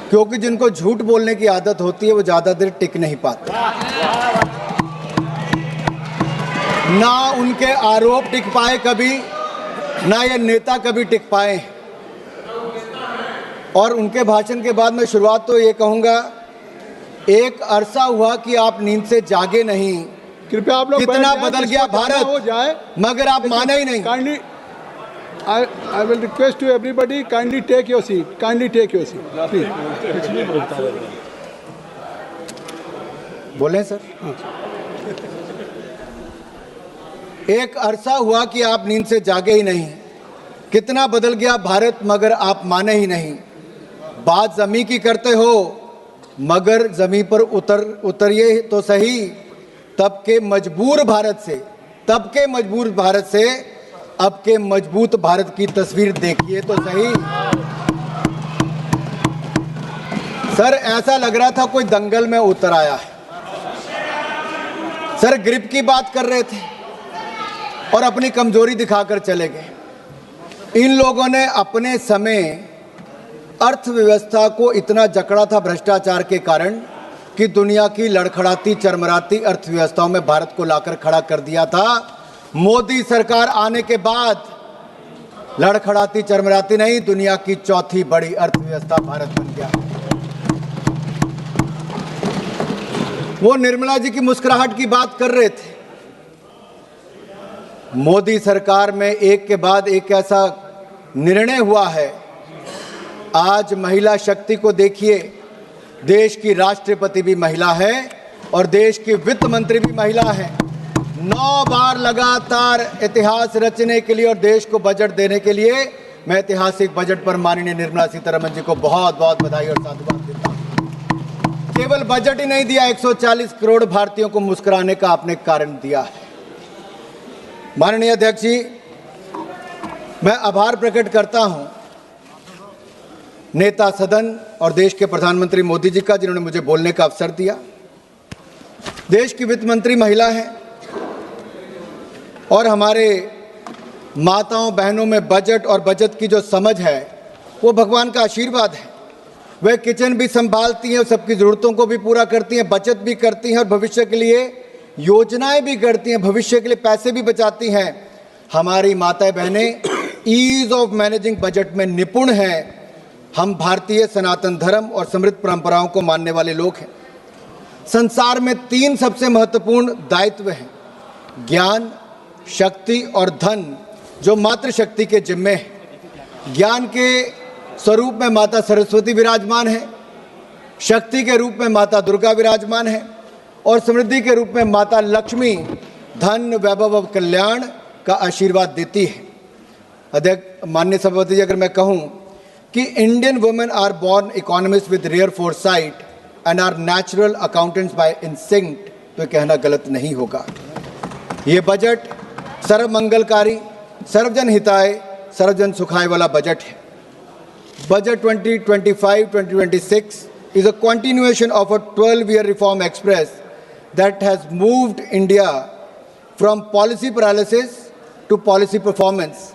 क्योंकि जिनको झूठ बोलने की आदत होती है वो ज़्यादा देर टिक नहीं पाते। ना उनके आरोप टिक पाए कभी, ना ये नेता कभी टिक पाए। और उनके भाषण के बाद मैं शुरुआत तो ये कहूँगा, एक अरसा हुआ कि आप नींद से जागे नहीं। कृपया आप लोग कितना बदल गया भारत, हो जाए, मगर आप माने ही नहीं। Kindly I will request to everybody, kindly take your seat. Kindly take your seat, please. बोले सर। एक अरसा हुआ कि आप नींद से जागे ही नहीं। कितना बदल गया भारत, मगर आप माने ही नहीं। बात जमी की करते हो, मगर जमी पर उतरिए तो सही। तब के मजबूर भारत से अब के मजबूत भारत की तस्वीर देखिए तो सही। सर ऐसा लग रहा था कोई दंगल में उतर आया है। सर ग्रिप की बात कर रहे थे और अपनी कमजोरी दिखाकर चले गए। इन लोगों ने अपने समय अर्थव्यवस्था को इतना जकड़ा था भ्रष्टाचार के कारण कि दुनिया की लड़खड़ाती चरमराती अर्थव्यवस्थाओं में भारत को लाकर खड़ा कर दिया था। मोदी सरकार आने के बाद लड़खड़ाती चरमराती नहीं, दुनिया की चौथी बड़ी अर्थव्यवस्था भारत बन गया। वो निर्मला जी की मुस्कुराहट की बात कर रहे थे। मोदी सरकार में एक के बाद एक ऐसा निर्णय हुआ है। आज महिला शक्ति को देखिए, देश की राष्ट्रपति भी महिला है और देश की वित्त मंत्री भी महिला है। 9 बार लगातार इतिहास रचने के लिए और देश को बजट देने के लिए मैं ऐतिहासिक बजट पर माननीय निर्मला सीतारमण जी को बहुत बहुत बधाई और साधुवाद देता हूं। केवल बजट ही नहीं दिया, 140 करोड़ भारतीयों को मुस्कुराने का आपने कारण दिया है। माननीय अध्यक्ष जी, मैं आभार प्रकट करता हूं नेता सदन और देश के प्रधानमंत्री मोदी जी का, जिन्होंने मुझे बोलने का अवसर दिया। देश की वित्त मंत्री महिला है और हमारे माताओं बहनों में बजट और बचत की जो समझ है वो भगवान का आशीर्वाद है। वह किचन भी संभालती हैं, सबकी ज़रूरतों को भी पूरा करती हैं, बचत भी करती हैं और भविष्य के लिए योजनाएं भी करती हैं, भविष्य के लिए पैसे भी बचाती हैं। हमारी माताएं बहनें ईज ऑफ मैनेजिंग बजट में निपुण हैं। हम भारतीय सनातन धर्म और समृद्ध परंपराओं को मानने वाले लोग हैं। संसार में 3 सबसे महत्वपूर्ण दायित्व हैं, ज्ञान, शक्ति और धन, जो मातृशक्ति के जिम्मे है। ज्ञान के स्वरूप में माता सरस्वती विराजमान है, शक्ति के रूप में माता दुर्गा विराजमान है और समृद्धि के रूप में माता लक्ष्मी धन, वैभव और कल्याण का आशीर्वाद देती है। अध्यक्ष, माननीय सभापति जी, अगर मैं कहूँ कि Indian women are born economist with rare foresight and are natural accountants by instinct, तो कहना गलत नहीं होगा। ये बजट सर्व मंगलकारी, सर्वजन हिताय, सर्वजन सुखाय वाला बजट है। Budget 2025-2026 is a continuation of a 12-year reform express that has moved India from policy paralysis to policy performance,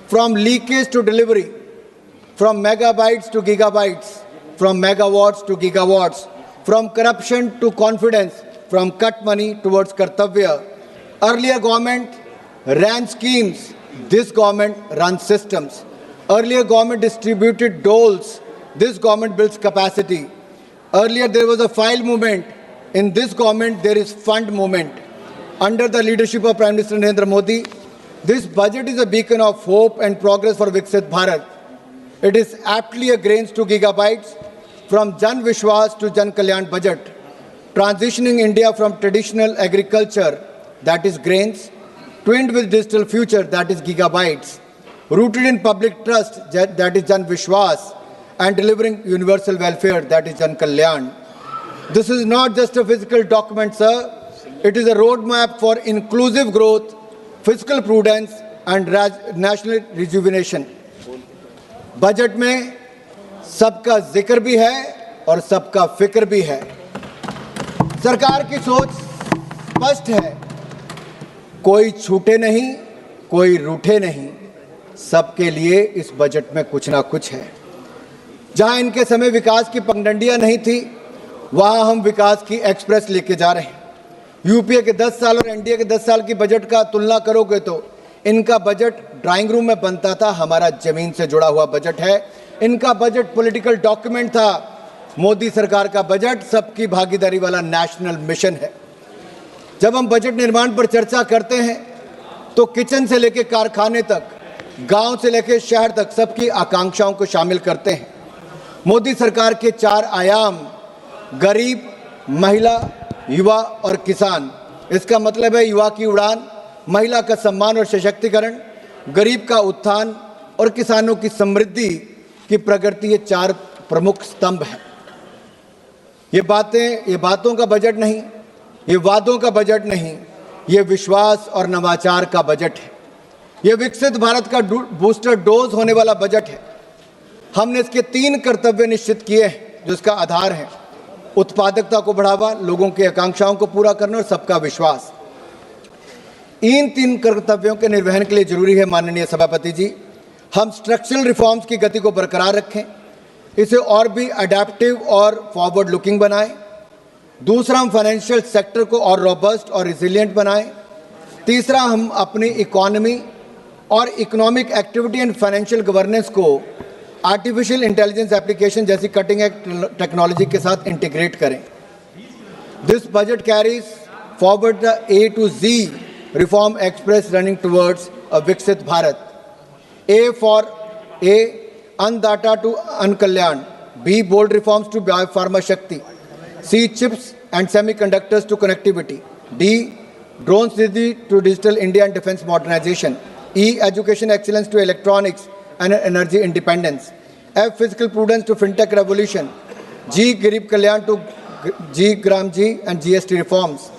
from leakage to delivery, from megabytes to gigabytes, from megawatts to gigawatts, from corruption to confidence, from cut money towards kartavya. Earlier government ran schemes, this government runs systems. Earlier government distributed doles, this government builds capacity. Earlier there was a file movement, in this government there is fund movement. Under the leadership of Prime Minister Narendra Modi, this budget is a beacon of hope and progress for Viksit Bharat. It is aptly a grains to gigabytes, from Jan Vishwas to Jan Kalyan budget, transitioning India from traditional agriculture, that is grains, twinned with digital future, that is gigabytes, rooted in public trust, that is Jan Vishwas, and delivering universal welfare, that is Jan Kalyan. This is not just a physical document, sir. It is a roadmap for inclusive growth, fiscal prudence, and national rejuvenation. Budget में सबका जिक्र भी है और सबका फिक्र भी है। सरकार की सोच स्पष्ट है, कोई छूटे नहीं, कोई रूठे नहीं, सबके लिए इस बजट में कुछ ना कुछ है। जहां इनके समय विकास की पगडंडियां नहीं थी, वहां हम विकास की एक्सप्रेस लेके जा रहे हैं। यूपीए के 10 साल और एनडीए के 10 साल की बजट का तुलना करोगे तो इनका बजट ड्राइंग रूम में बनता था, हमारा जमीन से जुड़ा हुआ बजट है। इनका बजट पॉलिटिकल डॉक्यूमेंट था, मोदी सरकार का बजट सबकी भागीदारी वाला नेशनल मिशन है। जब हम बजट निर्माण पर चर्चा करते हैं तो किचन से लेकर कारखाने तक, गांव से लेकर शहर तक सबकी आकांक्षाओं को शामिल करते हैं। मोदी सरकार के 4 आयाम, गरीब, महिला, युवा और किसान। इसका मतलब है युवा की उड़ान, महिला का सम्मान और सशक्तिकरण, गरीब का उत्थान और किसानों की समृद्धि की प्रगति। ये 4 प्रमुख स्तंभ हैं। ये बातों का बजट नहीं, ये वादों का बजट नहीं, ये विश्वास और नवाचार का बजट है। ये विकसित भारत का बूस्टर डोज होने वाला बजट है। हमने इसके 3 कर्तव्य निश्चित किए हैं जो इसका आधार है: उत्पादकता को बढ़ावा, लोगों की आकांक्षाओं को पूरा करना और सबका विश्वास। इन 3 कर्तव्यों के निर्वहन के लिए जरूरी है माननीय सभापति जी, हम स्ट्रक्चरल रिफॉर्म्स की गति को बरकरार रखें, इसे और भी अडेप्टिव और फॉरवर्ड लुकिंग बनाएं। दूसरा, हम फाइनेंशियल सेक्टर को और रोबस्ट और रिजिलियंट बनाएं। तीसरा, हम अपनी इकोनॉमी और economic activity and financial governance को आर्टिफिशियल इंटेलिजेंस एप्लीकेशन जैसी कटिंग एज टेक्नोलॉजी के साथ इंटीग्रेट करें। This budget carries forward the A to Z reform express running towards a विकसित भारत। A for A, अन्नदाता टू अन्न कल्याण। B, bold reforms to biopharma Shakti. C, chips and semiconductors to connectivity. D, drones to digital India and defense modernization. E, education excellence to electronics and energy independence. F, fiscal prudence to fintech revolution. G, Garib Kalyan to G, Gram G and GST reforms.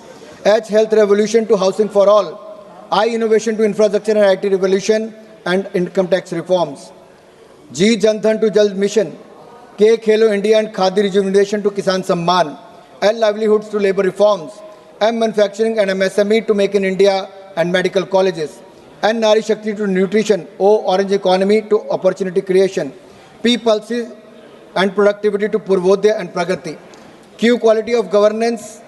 H, health revolution to housing for all. I, innovation to infrastructure and IT revolution and income tax reforms. G, Jan Dhan to Jal mission. K, Khelo India and Khadi rejuvenation to Kisan Samman. L, livelihoods to labor reforms. M, manufacturing and MSME to make in India and medical colleges. N, Nari Shakti to nutrition. O, orange economy to opportunity creation. P, pulses and productivity to Purvodaya and Pragati. Q, quality of governance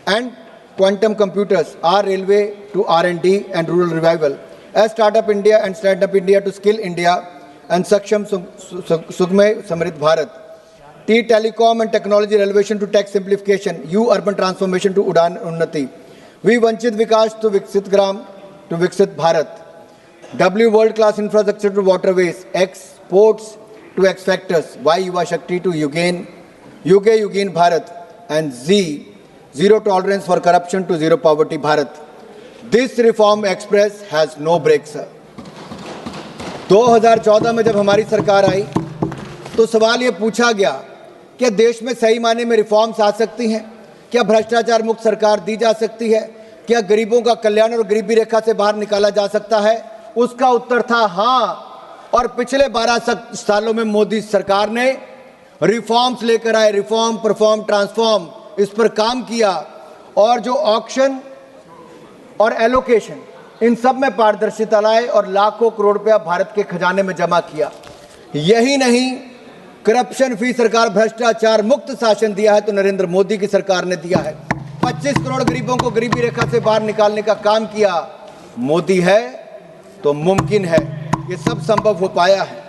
and quantum computers. R, railway to R&D and rural revival. S, startup India and stand up India to skill India and Saksham Sugmay Samrit Bharat. T, telecom and technology relevation to tech simplification. U, urban transformation to Udan Unnati. V, Vanchit Vikas to Viksit Gram to Viksit Bharat. W, world class infrastructure to waterways. X, ports to X factors. Y, Yuva Shakti to Yugain Bharat. And Z, zero tolerance for corruption to zero poverty Bharat. This reform express has no brakes, sir. 2014 में जब हमारी सरकार आई तो सवाल ये पूछा गया क्या देश में सही मायने में रिफॉर्म्स आ सकती हैं, क्या भ्रष्टाचार मुक्त सरकार दी जा सकती है, क्या गरीबों का कल्याण और गरीबी रेखा से बाहर निकाला जा सकता है। उसका उत्तर था हाँ। और पिछले 12 सालों में मोदी सरकार ने रिफॉर्म्स लेकर आए, रिफॉर्म, परफॉर्म, ट्रांसफॉर्म, इस पर काम किया और जो ऑक्शन और एलोकेशन इन सब में पारदर्शिता लाए और लाखों करोड़ रुपया भारत के खजाने में जमा किया। यही नहीं, करप्शन फ्री सरकार, भ्रष्टाचार मुक्त शासन दिया है तो नरेंद्र मोदी की सरकार ने दिया है। 25 करोड़ गरीबों को गरीबी रेखा से बाहर निकालने का काम किया। मोदी है तो मुमकिन है, ये सब संभव हो पाया है।